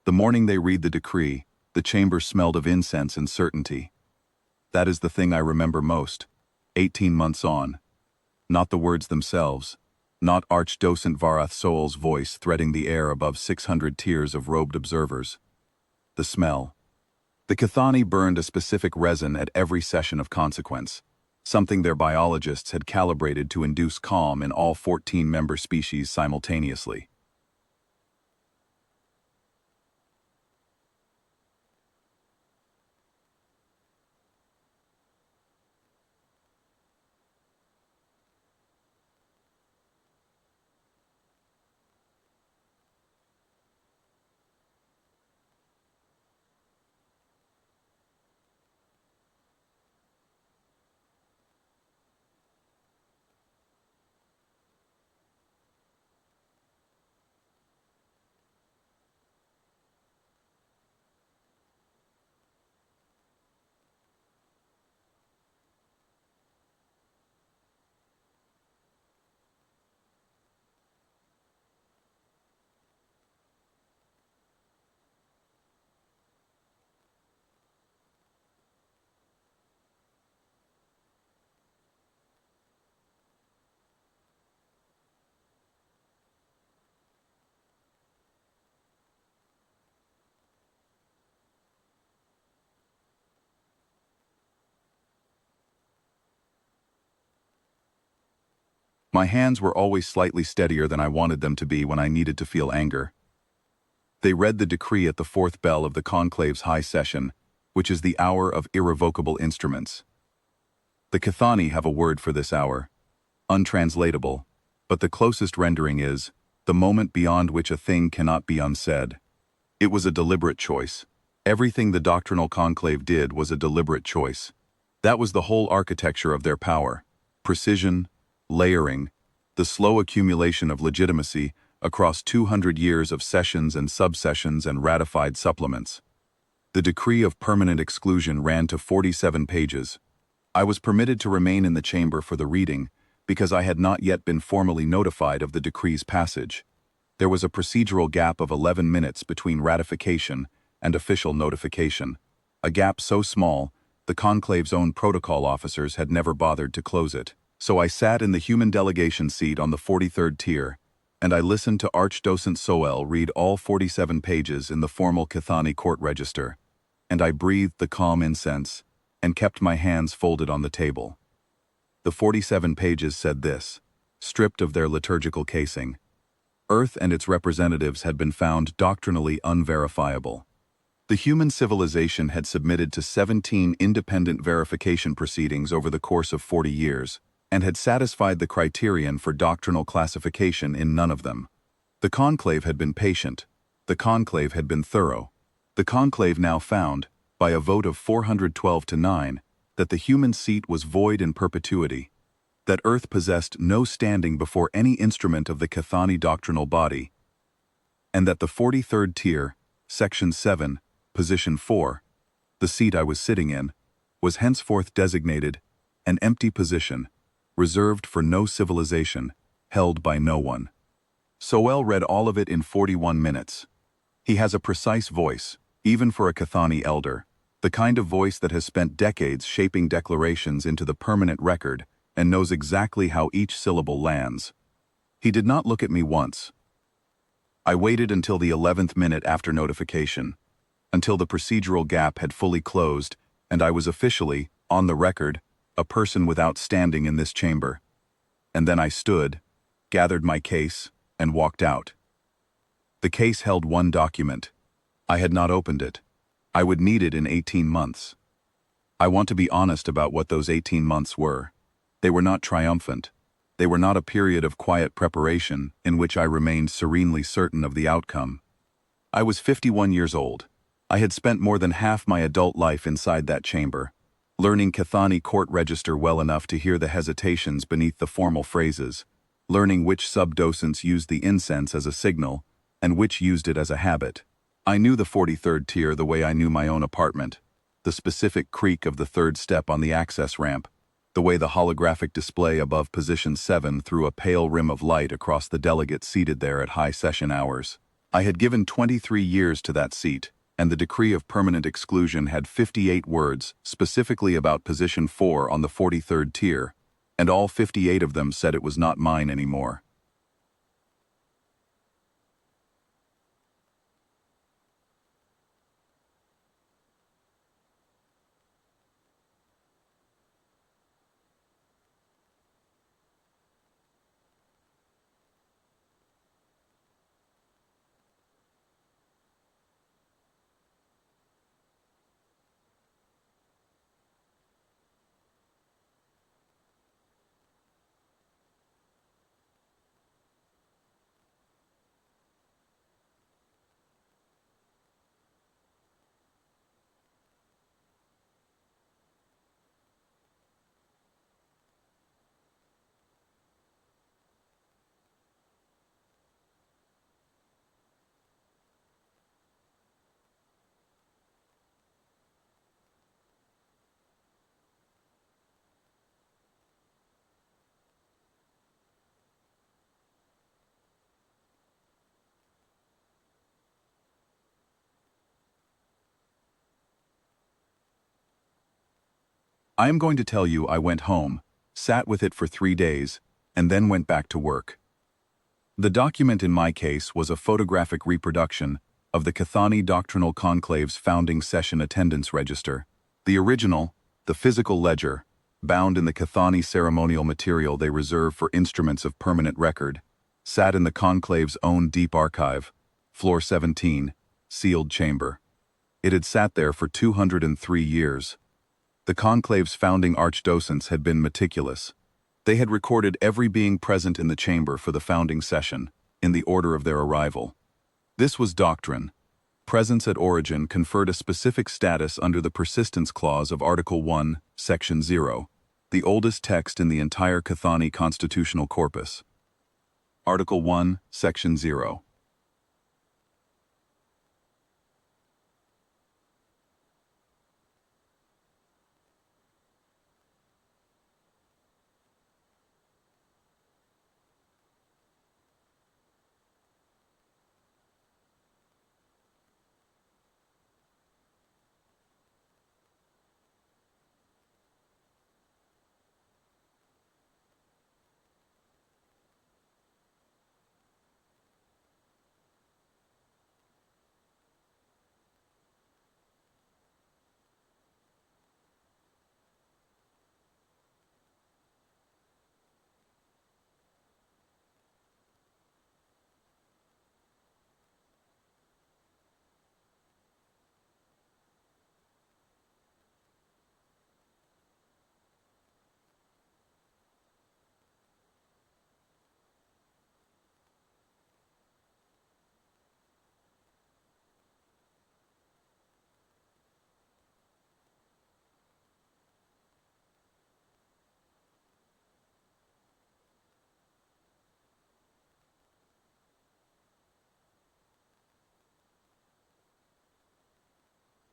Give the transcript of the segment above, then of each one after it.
The morning they read the decree, the chamber smelled of incense and certainty. That is the thing I remember most, 18 months on. Not the words themselves, not Archdocent Varath Soel's voice threading the air above 600 tiers of robed observers. The smell. The Cathani burned a specific resin at every session of consequence, something their biologists had calibrated to induce calm in all 14 member species simultaneously. My hands were always slightly steadier than I wanted them to be when I needed to feel anger. They read the decree at the fourth bell of the Conclave's high session, which is the hour of irrevocable instruments. The Cathani have a word for this hour, untranslatable, but the closest rendering is, the moment beyond which a thing cannot be unsaid. It was a deliberate choice. Everything the doctrinal conclave did was a deliberate choice. That was the whole architecture of their power. Precision, layering, the slow accumulation of legitimacy across 200 years of sessions and subsessions and ratified supplements. The decree of permanent exclusion ran to 47 pages. I was permitted to remain in the chamber for the reading because I had not yet been formally notified of the decree's passage. There was a procedural gap of 11 minutes between ratification and official notification, a gap so small the conclave's own protocol officers had never bothered to close it. So I sat in the human delegation seat on the 43rd tier, and I listened to Archdocent Soel read all 47 pages in the formal Cathani court register, and I breathed the calm incense and kept my hands folded on the table. The 47 pages said this, stripped of their liturgical casing. Earth and its representatives had been found doctrinally unverifiable. The human civilization had submitted to 17 independent verification proceedings over the course of 40 years, and had satisfied the criterion for doctrinal classification in none of them. The conclave had been patient. The conclave had been thorough. The conclave now found, by a vote of 412 to 9, that the human seat was void in perpetuity, that Earth possessed no standing before any instrument of the Cathani doctrinal body, and that the 43rd tier, Section 7, Position 4, the seat I was sitting in, was henceforth designated an empty position, reserved for no civilization, held by no one. Soel read all of it in 41 minutes. He has a precise voice, even for a Cathani elder, the kind of voice that has spent decades shaping declarations into the permanent record and knows exactly how each syllable lands. He did not look at me once. I waited until the 11th minute after notification, until the procedural gap had fully closed and I was officially, on the record, a person without standing in this chamber. And then I stood, gathered my case, and walked out. The case held one document. I had not opened it. I would need it in 18 months. I want to be honest about what those 18 months were. They were not triumphant. They were not a period of quiet preparation in which I remained serenely certain of the outcome. I was 51 years old. I had spent more than half my adult life inside that chamber, learning Cathani court register well enough to hear the hesitations beneath the formal phrases, learning which subdocents used the incense as a signal and which used it as a habit. I knew the 43rd tier the way I knew my own apartment, the specific creak of the third step on the access ramp, the way the holographic display above position 7 threw a pale rim of light across the delegates seated there at high session hours. I had given 23 years to that seat, and the decree of permanent exclusion had 58 words specifically about position 4 on the 43rd tier, and all 58 of them said it was not mine anymore. I am going to tell you I went home, sat with it for 3 days, and then went back to work. The document in my case was a photographic reproduction of the Cathani Doctrinal Conclave's founding session attendance register. The original, the physical ledger, bound in the Cathani ceremonial material they reserve for instruments of permanent record, sat in the Conclave's own deep archive, floor 17, sealed chamber. It had sat there for 203 years. The Conclave's founding archdocents had been meticulous. They had recorded every being present in the chamber for the founding session, in the order of their arrival. This was doctrine. Presence at origin conferred a specific status under the persistence clause of Article 1, Section 0, the oldest text in the entire Cathani constitutional corpus. Article 1, Section 0.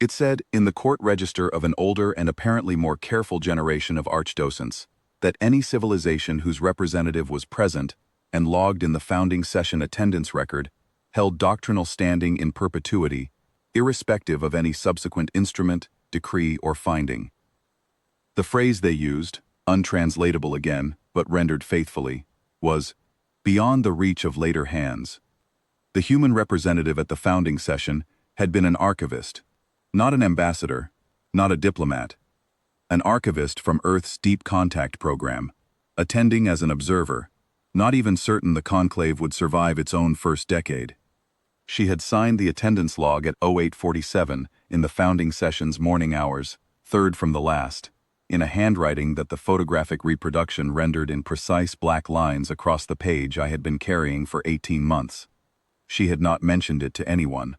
It said, in the court register of an older and apparently more careful generation of archdocents, that any civilization whose representative was present and logged in the founding session attendance record held doctrinal standing in perpetuity, irrespective of any subsequent instrument, decree, or finding. The phrase they used, untranslatable again, but rendered faithfully, was, beyond the reach of later hands. The human representative at the founding session had been an archivist, not an ambassador, not a diplomat, an archivist from Earth's Deep Contact program, attending as an observer, not even certain the conclave would survive its own first decade. She had signed the attendance log at 0847 in the founding session's morning hours, third from the last, in a handwriting that the photographic reproduction rendered in precise black lines across the page I had been carrying for 18 months. She had not mentioned it to anyone.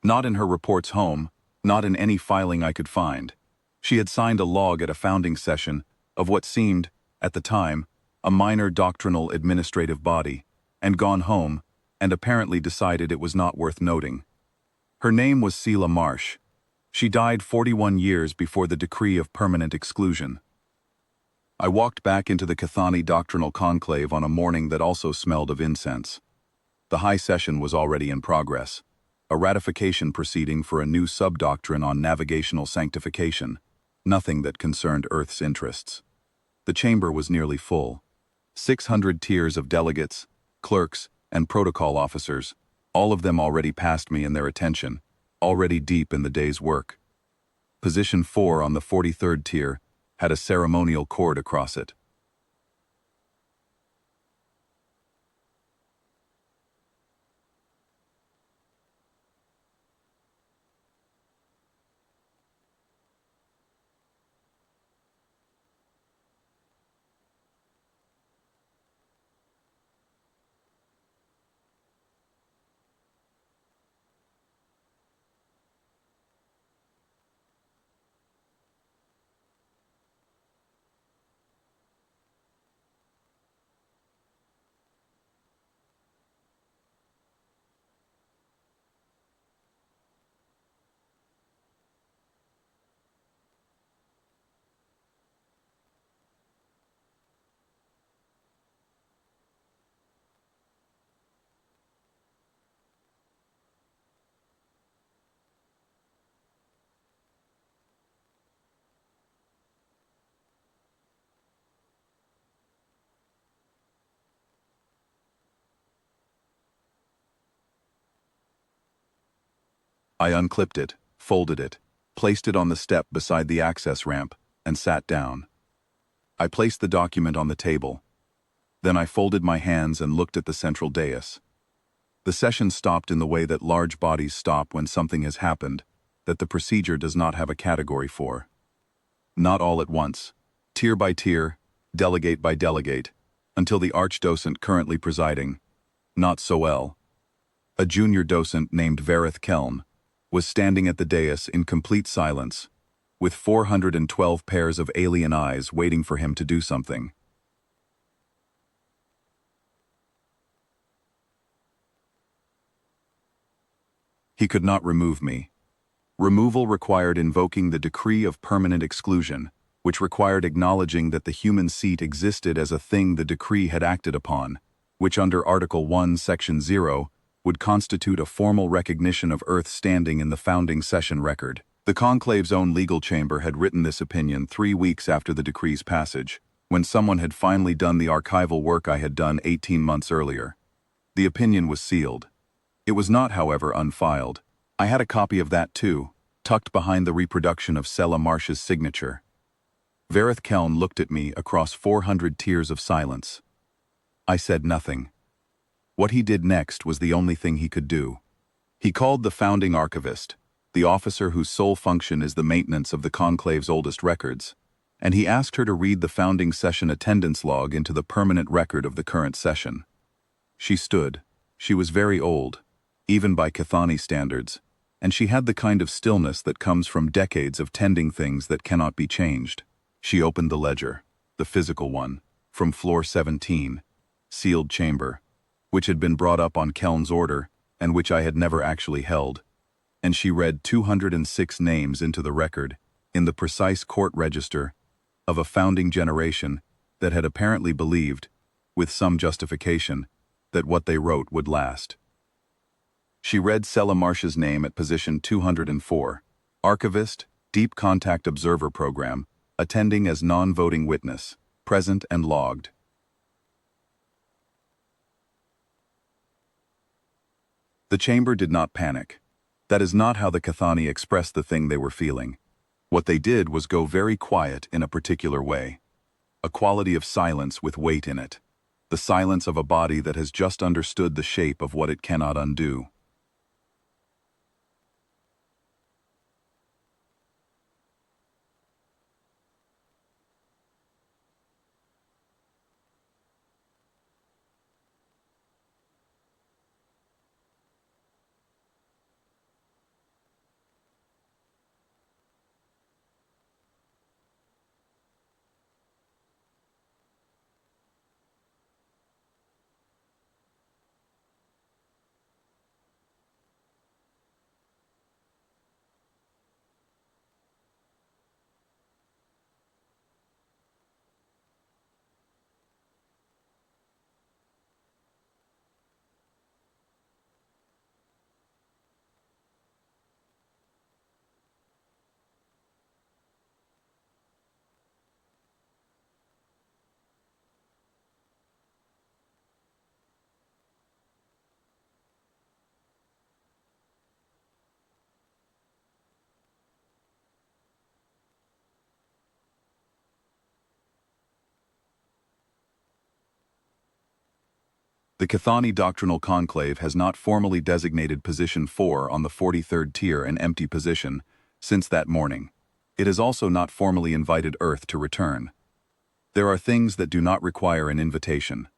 Not in her reports home, not in any filing I could find. She had signed a log at a founding session of what seemed, at the time, a minor doctrinal administrative body, and gone home, and apparently decided it was not worth noting. Her name was Selah Marsh. She died 41 years before the decree of permanent exclusion. I walked back into the Cathani doctrinal conclave on a morning that also smelled of incense. The high session was already in progress, a ratification proceeding for a new sub-doctrine on navigational sanctification, nothing that concerned Earth's interests. The chamber was nearly full. 600 tiers of delegates, clerks, and protocol officers, all of them already past me in their attention, already deep in the day's work. Position 4 on the 43rd tier had a ceremonial cord across it. I unclipped it, folded it, placed it on the step beside the access ramp, and sat down. I placed the document on the table. Then I folded my hands and looked at the central dais. The session stopped in the way that large bodies stop when something has happened that the procedure does not have a category for. Not all at once, tier by tier, delegate by delegate, until the archdocent currently presiding, not Soel, a junior docent named Verith Keln, was standing at the dais in complete silence, with 412 pairs of alien eyes waiting for him to do something. He could not remove me. Removal required invoking the decree of permanent exclusion, which required acknowledging that the human seat existed as a thing the decree had acted upon, which under Article 1, Section 0, would constitute a formal recognition of Earth's standing in the founding session record. The Conclave's own legal chamber had written this opinion 3 weeks after the decree's passage, when someone had finally done the archival work I had done 18 months earlier. The opinion was sealed. It was not, however, unfiled. I had a copy of that too, tucked behind the reproduction of Sella Marsh's signature. Verith Keln looked at me across 400 tiers of silence. I said nothing. What he did next was the only thing he could do. He called the founding archivist, the officer whose sole function is the maintenance of the Conclave's oldest records, and he asked her to read the founding session attendance log into the permanent record of the current session. She stood. She was very old, even by Cathani standards, and she had the kind of stillness that comes from decades of tending things that cannot be changed. She opened the ledger, the physical one, from floor 17, sealed chamber, which had been brought up on Keln's order and which I had never actually held, and she read 206 names into the record, in the precise court register, of a founding generation that had apparently believed, with some justification, that what they wrote would last. She read Sella Marsh's name at position 204, Archivist, Deep Contact Observer Program, attending as non-voting witness, present and logged. The chamber did not panic. That is not how the Cathani expressed the thing they were feeling. What they did was go very quiet in a particular way. A quality of silence with weight in it. The silence of a body that has just understood the shape of what it cannot undo. The Cathani Doctrinal Conclave has not formally designated Position 4 on the 43rd tier an empty position since that morning. It has also not formally invited Earth to return. There are things that do not require an invitation.